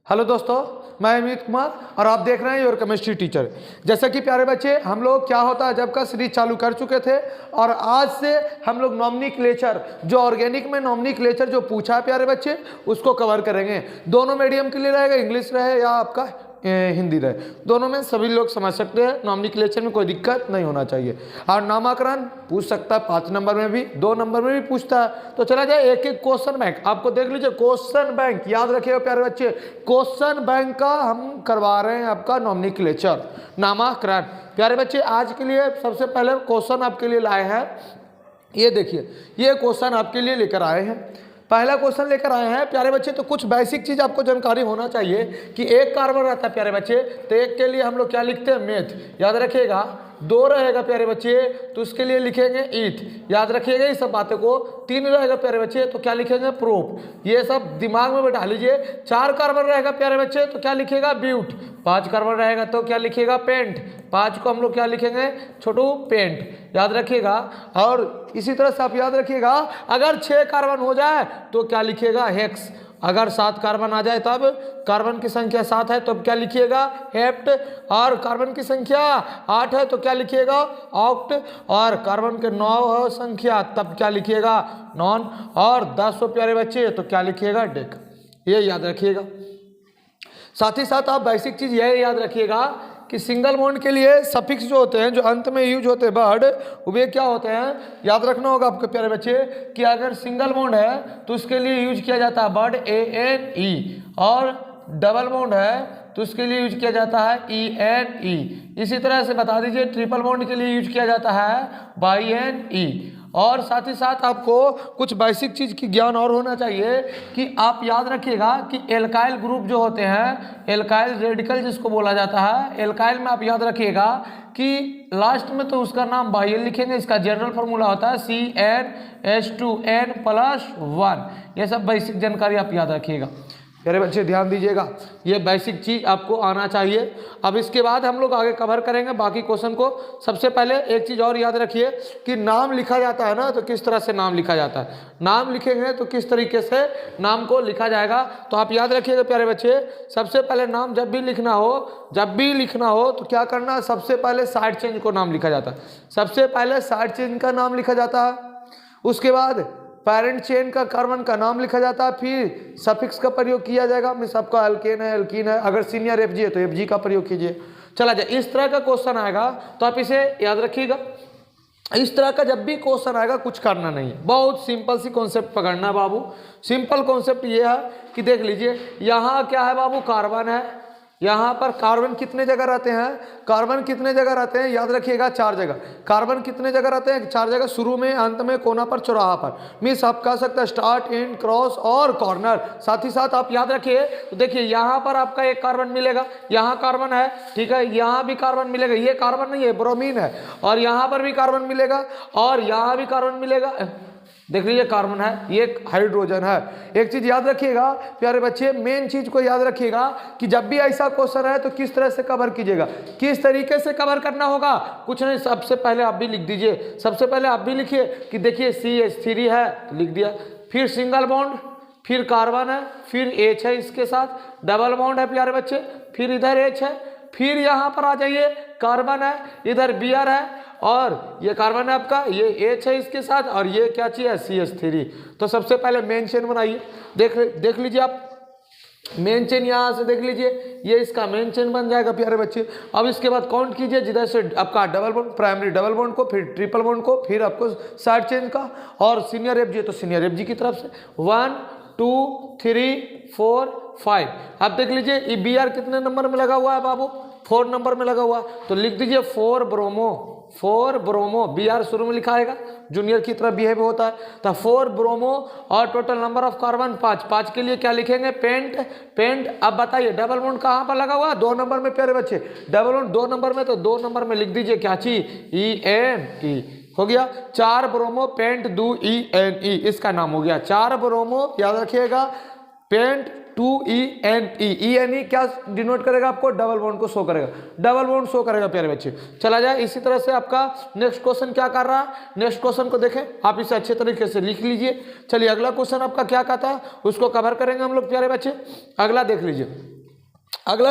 Hello दोस्तों, मैं अमित कुमार और आप देख रहे हैं योर केमिस्ट्री टीचर। जैसा कि प्यारे बच्चे, हम लोग क्या होता है जब का सीरीज चालू कर चुके थे और आज से हम लोग नॉमिनक्लेचर जो ऑर्गेनिक में नॉमिनक्लेचर जो पूछा है प्यारे बच्चे उसको कवर करेंगे। दोनों मीडियम के लिए रहेगा, इंग्लिश रहे या आपका हिंदी रहे, दोनों में सभी लोग समझ सकते हैं। नॉमिनक्लेचर में कोई दिक्कत नहीं होना चाहिए। और नामकरण पूछ सकता है 5 नंबर में भी, 2 नंबर में भी पूछता है। तो चला जाए एक एक क्वेश्चन बैंक, आपको देख लीजिए। क्वेश्चन बैंक याद रखिएगा प्यारे बच्चे, क्वेश्चन बैंक का हम करवा रहे हैं आपका नॉमिनक्लेचर नामकरण। प्यारे बच्चे आज के लिए सबसे पहले क्वेश्चन आपके लिए लाए हैं, ये देखिए, ये क्वेश्चन आपके लिए लेकर आए हैं। पहला क्वेश्चन लेकर आए हैं प्यारे बच्चे। तो कुछ बेसिक चीज आपको जानकारी होना चाहिए कि एक कार्बन रहता है प्यारे बच्चे, तो एक के लिए हम लोग क्या लिखते हैं, मेथ। याद रखिएगा 2 रहेगा प्यारे बच्चे तो उसके लिए लिखेंगे ईथ। याद रखिएगा ये सब बातों को। 3 रहेगा प्यारे बच्चे तो क्या लिखेंगे, प्रोप। ये सब दिमाग में बैठा लीजिए। 4 कार्बन रहेगा प्यारे बच्चे तो क्या लिखेगा, ब्यूट। 5 कार्बन रहेगा तो क्या लिखेगा, पेंट। 5 को हम लोग क्या लिखेंगे, छोटू, पेंट। याद रखिएगा। और इसी तरह से आप याद रखिएगा अगर 6 कार्बन हो जाए तो क्या लिखिएगा, हेक्स। अगर 7 कार्बन आ जाए तब कार्बन की संख्या 7 है तो क्या लिखिएगा, हेप्ट। और कार्बन की संख्या 8 है तो क्या लिखिएगा, ऑक्ट। और कार्बन के 9 संख्या तब क्या लिखिएगा, नॉन। और 10 प्यारे बच्चे तो क्या लिखिएगा, डेक। ये याद रखिएगा। साथ ही साथ आप बेसिक चीज यह याद रखिएगा कि सिंगल बॉन्ड के लिए सफिक्स जो होते हैं, जो अंत में यूज होते हैं वर्ड, वे क्या होते हैं, याद रखना होगा आपके प्यारे बच्चे कि अगर सिंगल बॉन्ड है तो उसके लिए यूज किया जाता है वर्ड ANE, और डबल बॉन्ड है तो उसके लिए यूज किया जाता है ENE। इसी तरह से बता दीजिए ट्रिपल बॉन्ड के लिए यूज किया जाता है BNE। और साथ ही साथ आपको कुछ बेसिक चीज की ज्ञान और होना चाहिए कि आप याद रखिएगा कि एल्काइल ग्रुप जो होते हैं, एल्काइल रेडिकल जिसको बोला जाता है, एल्काइल में आप याद रखिएगा कि लास्ट में तो उसका नाम बाइल लिखेंगे। इसका जनरल फार्मूला होता है CnH2n+1। ये सब बेसिक जानकारी आप याद रखिएगा मेरे बच्चे, ध्यान दीजिएगा। ये बेसिक चीज आपको आना चाहिए। अब इसके बाद हम लोग आगे कवर करेंगे बाकी क्वेश्चन को। सबसे पहले एक चीज और याद रखिए कि नाम लिखा जाता है ना, तो किस तरह से नाम लिखा जाता है। नाम लिखेंगे तो किस तरीके से नाम को लिखा जाएगा, तो आप याद रखिएगा प्यारे बच्चे। सबसे पहले नाम जब भी लिखना हो तो क्या करना है, सबसे पहले साइड चेंज को नाम लिखा जाता है। सबसे पहले साइड चेंज का नाम लिखा जाता है, उसके बाद पैरेंट चेन का कार्बन का नाम लिखा जाता है, फिर सफिक्स का प्रयोग किया जाएगा। मिस आपका अल्केन है, एल्कीन है, अगर सीनियर FG है तो FG का प्रयोग कीजिए। चला जाए, इस तरह का क्वेश्चन आएगा तो आप इसे याद रखिएगा। इस तरह का जब भी क्वेश्चन आएगा कुछ करना नहीं है, बहुत सिंपल सी कॉन्सेप्ट पकड़ना है बाबू। सिंपल कॉन्सेप्ट ये है कि देख लीजिए यहाँ क्या है बाबू, कार्बन है। यहाँ पर कार्बन कितने जगह रहते हैं, कार्बन कितने जगह रहते हैं, याद रखिएगा 4 जगह। कार्बन कितने जगह रहते हैं, 4 जगह, शुरू में, अंत में, कोना पर, चौराहा पर। मीन्स आप कह सकते हैं स्टार्ट, एंड, क्रॉस और कॉर्नर। साथ ही साथ आप याद रखिए तो देखिए यहाँ पर आपका एक कार्बन मिलेगा, यहाँ कार्बन है, ठीक है, यहाँ भी कार्बन मिलेगा। ये कार्बन नहीं है, ब्रोमीन है। और यहाँ पर भी कार्बन मिलेगा और यहाँ भी कार्बन मिलेगा। देख लीजिए कार्बन है, ये हाइड्रोजन है। एक चीज याद रखिएगा प्यारे बच्चे, मेन चीज को याद रखिएगा कि जब भी ऐसा क्वेश्चन है तो किस तरह से कवर कीजिएगा, किस तरीके से कवर करना होगा। कुछ नहीं, सबसे पहले आप भी लिख दीजिए। सबसे पहले आप भी लिखिए कि देखिए CH3 है तो लिख दिया, फिर सिंगल बॉन्ड, फिर कार्बन है, फिर H है, इसके साथ डबल बॉन्ड है प्यारे बच्चे, फिर इधर H है, फिर यहाँ पर आ जाइए कार्बन है, इधर Br है, और ये कार्बन है आपका, ये H है इसके साथ, और ये क्या चीज है, CH3। तो सबसे पहले मेन चेन बनाइए। देख लीजिए आप मेन चेन, यहाँ से देख लीजिए ये इसका मेन चेन बन जाएगा प्यारे बच्चे। अब इसके बाद काउंट कीजिए जिधर से आपका double bond, primary double bond को, फिर ट्रिपल बॉन्ड को, फिर आपको साइड चेन का, और सीनियर FG तो सीनियर FG की तरफ से 1 2 3 4 5। अब देख लीजिए ये Br कितने नंबर में लगा हुआ है बाबू, 4 नंबर में लगा हुआ है। तो लिख दीजिए 4 ब्रोमो। Br शुरू में लिखा आएगा, जूनियर की तरह बिहेव होता है। तो 4 ब्रोमो, और टोटल नंबर ऑफ कार्बन 5। 5 के लिए क्या लिखेंगे, पेंट। अब बताइए डबल बॉन्ड कहाँ पर लगा हुआ, 2 नंबर में प्यारे बच्चे। डबल बॉन्ड 2 नंबर में, तो 2 नंबर में लिख दीजिए क्या चीज, ENE हो गया। 4 ब्रोमो पेंट 2 ENE, इसका नाम हो गया 4 ब्रोमो। याद रखिएगा पेंट 2ENE क्या डिनोट करेगा आपको, डबल बॉन्ड को शो करेगा, डबल बॉन्ड शो करेगा प्यारे बच्चे। चला जाए, इसी तरह से आपका नेक्स्ट क्वेश्चन क्या कर रहा है, नेक्स्ट क्वेश्चन को देखें, आप इसे अच्छे तरीके से लिख लीजिए। चलिए अगला क्वेश्चन आपका क्या कहता है उसको कवर करेंगे हम लोग प्यारे बच्चे। अगला देख लीजिए, अगला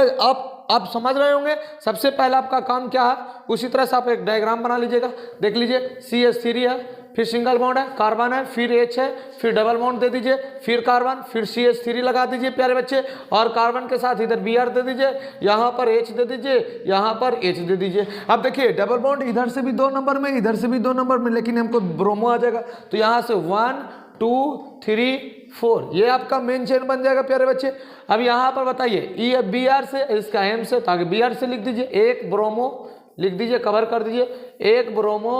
आप समझ रहे होंगे। सबसे पहला आपका काम क्या है, उसी तरह से आप एक डायग्राम बना लीजिएगा। देख लीजिए CH3 है, फिर सिंगल बॉन्ड है, कार्बन है, फिर H है, फिर डबल बॉन्ड दे दीजिए, फिर कार्बन, फिर CH3 लगा दीजिए प्यारे बच्चे, और कार्बन के साथ इधर Br दे दीजिए, यहाँ पर H दे दीजिए, यहाँ पर H दे दीजिए। अब देखिए डबल बॉन्ड इधर से भी 2 नंबर में, इधर से भी 2 नंबर में, लेकिन हमको ब्रोमो आ जाएगा, तो यहाँ से 1 2 3 4 ये आपका मेन चेन बन जाएगा प्यारे बच्चे। अब यहाँ पर बताइए ये Br से, इसका M से, ताकि Br से लिख दीजिए, एक ब्रोमो लिख दीजिए, कवर कर दीजिए, एक ब्रोमो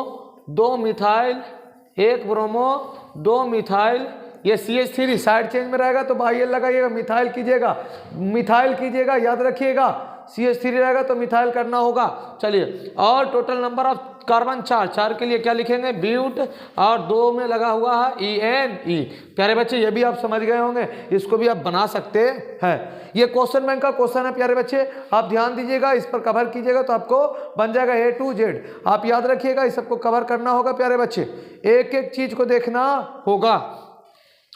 2 मिथाइल, एक ब्रोमो 2 मिथाइल, ये CH3 साइड चेंज में रहेगा तो भाई ये लगाइएगा, मिथाइल कीजिएगा, याद रखिएगा। CH3 रहेगा तो मिथाइल करना होगा। चलिए, और टोटल नंबर ऑफ कार्बन 4 के लिए क्या लिखेंगे, ब्यूट, और 2 में लगा हुआ है ENE। प्यारे बच्चे ये भी आप समझ गए होंगे, इसको भी आप बना सकते हैं। ये क्वेश्चन बैंक का क्वेश्चन है प्यारे बच्चे, आप ध्यान दीजिएगा, इस पर कवर कीजिएगा तो आपको बन जाएगा A to Z। आप याद रखिएगा, इस सबको कवर करना होगा प्यारे बच्चे, एक एक चीज को देखना होगा।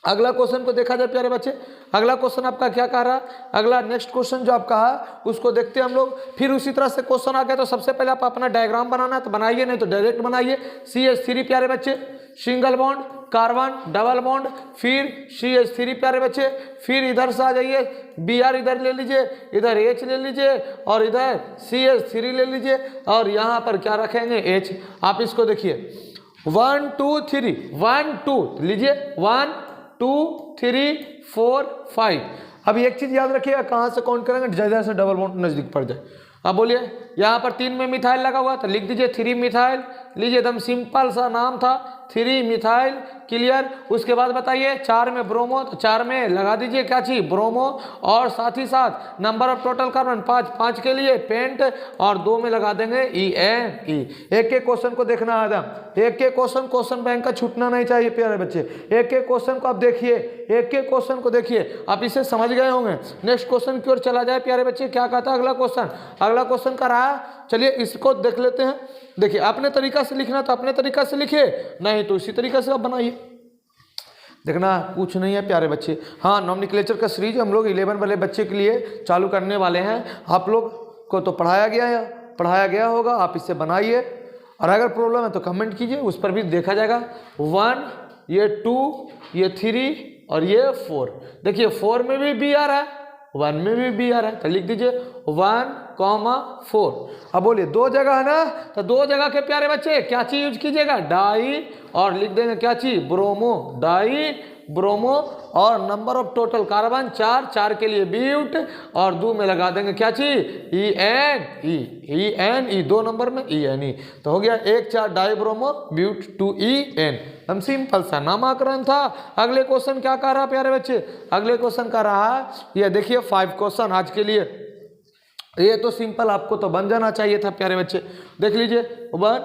अगला क्वेश्चन को देखा जाए प्यारे बच्चे, अगला क्वेश्चन आपका क्या कह रहा है, अगला नेक्स्ट क्वेश्चन जो आपका है उसको देखते हैं हम लोग। फिर उसी तरह से क्वेश्चन आ गया तो सबसे पहले आप अपना डायग्राम बनाना है तो बनाइए, नहीं तो डायरेक्ट बनाइए। CH3 प्यारे बच्चे, single bond, carbon, double bond, फिर CH3 प्यारे बच्चे, फिर इधर से आ जाइए, Br इधर ले लीजिए, इधर H ले लीजिए, और इधर CH3 ले लीजिए, और यहाँ पर क्या रखेंगे H। आप इसको देखिए 1 2 3 1 2 लीजिए, 1 2 3 4 5। अब एक चीज याद रखिएगा, कहाँ से काउंट करेंगे, जैसे से डबल बॉन्ड नजदीक पड़ जाए। अब बोलिए यहाँ पर 3 में मिथाइल लगा हुआ तो लिख दीजिए 3 मिथाइल, लीजिए एकदम सिंपल सा नाम था 3 मिथाइल, क्लियर। उसके बाद बताइए 4 में ब्रोमो, तो 4 में लगा दीजिए क्या चीज, ब्रोमो, और साथ ही साथ नंबर ऑफ टोटल कार्बन 5 के लिए पेंट, और 2 में लगा देंगे ENE। एक एक क्वेश्चन को देखना है एकदम, एक एक क्वेश्चन बैंक का छूटना नहीं चाहिए प्यारे बच्चे। एक एक क्वेश्चन को आप देखिए, एक एक क्वेश्चन को देखिए, आप इसे समझ गए होंगे। नेक्स्ट क्वेश्चन की ओर चला जाए प्यारे बच्चे, क्या कहता है अगला क्वेश्चन, अगला क्वेश्चन का रहा, चलिए इसको देख लेते हैं। देखिए अपने तरीका से लिखना तो अपने तरीका से लिखिए, नहीं तो इसी तरीका से आप बनाइए, देखना कुछ नहीं है प्यारे बच्चे। हाँ, नॉमेनक्लेचर का सीरीज हम लोग 11 वाले बच्चे के लिए चालू करने वाले हैं। आप लोग को तो पढ़ाया गया होगा, आप इससे बनाइए, और अगर प्रॉब्लम है तो कमेंट कीजिए, उस पर भी देखा जाएगा। 1 ये 2 ये 3 और ये 4। देखिए 4 में भी Br है, 1 में भी Br है, तो लिख दीजिए 1, 4। अब बोलिए 2 जगह है ना, तो 2 जगह के प्यारे बच्चे क्या चीज यूज कीजिएगा, डाई, और लिख देंगे क्या चीज, ब्रोमो, डाई ब्रोमो, और नंबर ऑफ टोटल कार्बन 4 के लिए ब्यूट, और 2 में लगा देंगे क्या चीज, ENE 2 नंबर में ENE। तो हो गया 1 4 डाई ब्रोमो ब्यूट 2 EN। हम सिंपल सा नामकरण था। अगले क्वेश्चन क्या कह रहा है प्यारे बच्चे, अगले क्वेश्चन का रहा है, ये देखिए 5 क्वेश्चन आज के लिए। ये तो सिंपल आपको तो बन जाना चाहिए था प्यारे बच्चे। देख लीजिए 1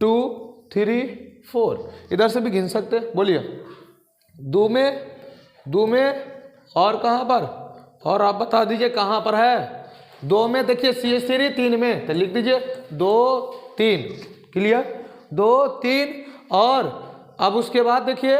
2 3 4, इधर से भी गिन सकते, बोलिए 2 में और कहाँ पर, और आप बता दीजिए कहाँ पर है। 2 में देखिए CH3, 3 में तो लिख दीजिए 2 3, क्लियर, 2 3। और अब उसके बाद देखिए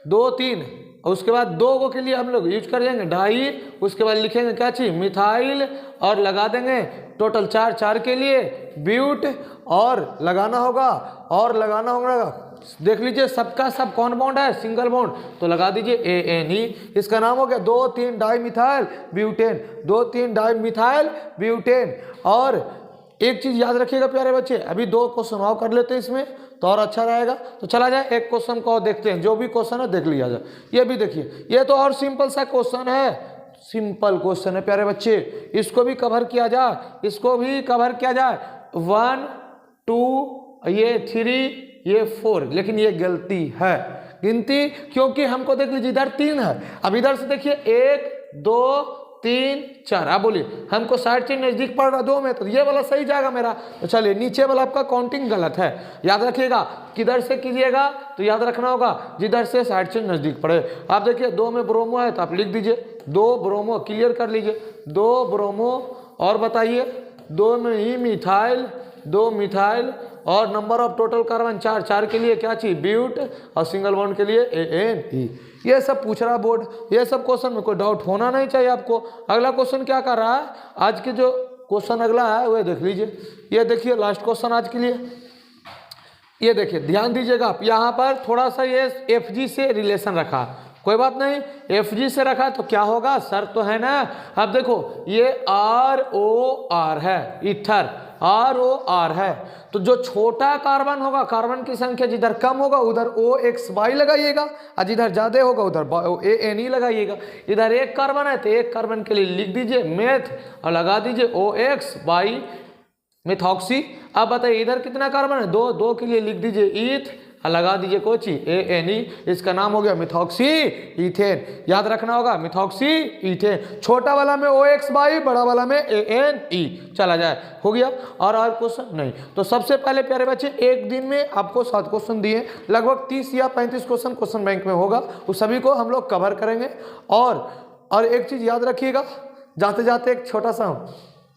2 3, और उसके बाद 2 को के लिए हम लोग यूज कर देंगे डाई, उसके बाद लिखेंगे क्या चीज, मिथाइल, और लगा देंगे टोटल 4 के लिए ब्यूट, और लगाना होगा देख लीजिए सबका सब कौन बॉन्ड है, सिंगल बॉन्ड, तो लगा दीजिए ANE। इसका नाम हो गया 2 3 di methyl butane, 2 3 di methyl butane. और एक चीज याद रखिएगा प्यारे बच्चे, अभी 2 क्वेश्चन और कर लेते हैं इसमें तो और अच्छा रहेगा। तो चला जाए एक क्वेश्चन को और देखते हैं, जो भी क्वेश्चन है देख लिया जाए। ये भी देखिए, ये तो और सिंपल सा क्वेश्चन है, सिंपल क्वेश्चन है प्यारे बच्चे, इसको भी कवर किया जाए, 1 2 ये 3 ये 4, लेकिन ये गलती है गिनती, क्योंकि हमको देख लीजिए इधर 3 है। अब इधर से देखिए 1 2 3 4, आप बोलिए हमको साइड चेन नजदीक पड़ रहा 2 में, तो ये वाला सही जाएगा मेरा। तो चलिए नीचे वाला आपका काउंटिंग गलत है, याद रखिएगा। किधर से कीजिएगा तो याद रखना होगा जिधर से साइड चेन नजदीक पड़े। आप देखिए 2 में ब्रोमो है तो आप लिख दीजिए 2 ब्रोमो, क्लियर कर लीजिए 2 ब्रोमो, और बताइए 2 में ही मिथाइल, 2 मिथाइल, और नंबर ऑफ टोटल कार्बन 4, 4 के लिए क्या चाहिए ब्यूट और सिंगल बॉन्ड के लिए ANE। ये सब पूछ रहा बोर्ड, ये सब क्वेश्चन में कोई डाउट होना नहीं चाहिए आपको। अगला क्वेश्चन क्या कर रहा है, आज के जो क्वेश्चन अगला है वो देख लीजिए। ये देखिए लास्ट क्वेश्चन आज के लिए, ये देखिए ध्यान दीजिएगा आप, यहाँ पर थोड़ा सा ये FG से रिलेशन रखा, कोई बात नहीं, FG से रखा तो क्या होगा, सर तो है ना। अब देखो ये ROR है, ईथर ROR है, तो जो छोटा कार्बन होगा, कार्बन की संख्या जिधर कम होगा उधर OXY लगाइएगा, और जिधर ज्यादा होगा उधर ANE लगाइएगा। इधर एक कार्बन है तो एक कार्बन के लिए लिख दीजिए मेथ और लगा दीजिए OXY मिथॉक्सी। अब बताइए इधर कितना कार्बन है, 2, 2 के लिए लिख दीजिए ईथ और लगा दीजिए कोची ANE। इसका नाम हो गया मिथॉक्सी इथेन, याद रखना होगा मिथॉक्सी इथेन। छोटा वाला में OXY, बड़ा वाला में ANE चला जाए, हो गया। और क्वेश्चन नहीं, तो सबसे पहले प्यारे बच्चे एक दिन में आपको 7 क्वेश्चन दिए, लगभग 30 या 35 क्वेश्चन बैंक में होगा, उस सभी को हम लोग कवर करेंगे। और एक चीज याद रखिएगा, जाते जाते एक छोटा सा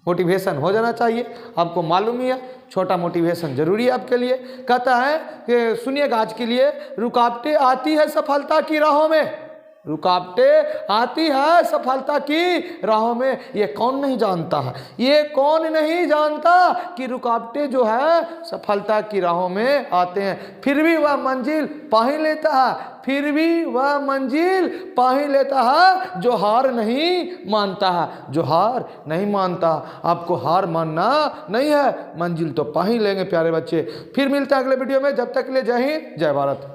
मोटिवेशन हो जाना चाहिए, आपको मालूम ही है छोटा मोटिवेशन जरूरी है आपके लिए। कहता है कि सुनिएगा आज के लिए, रुकावटें आती है सफलता की राहों में, रुकावटें आती है सफलता की राहों में, ये कौन नहीं जानता है, ये कौन नहीं जानता कि रुकावटें जो है सफलता की राहों में आते हैं, फिर भी वह मंजिल पा ही लेता है, फिर भी वह मंजिल पा ही लेता है जो हार नहीं मानता है, जो हार नहीं मानता। आपको हार मानना नहीं है, मंजिल तो पा ही लेंगे प्यारे बच्चे। फिर मिलते हैं अगले वीडियो में, जब तक के लिए जय हिंद जय भारत।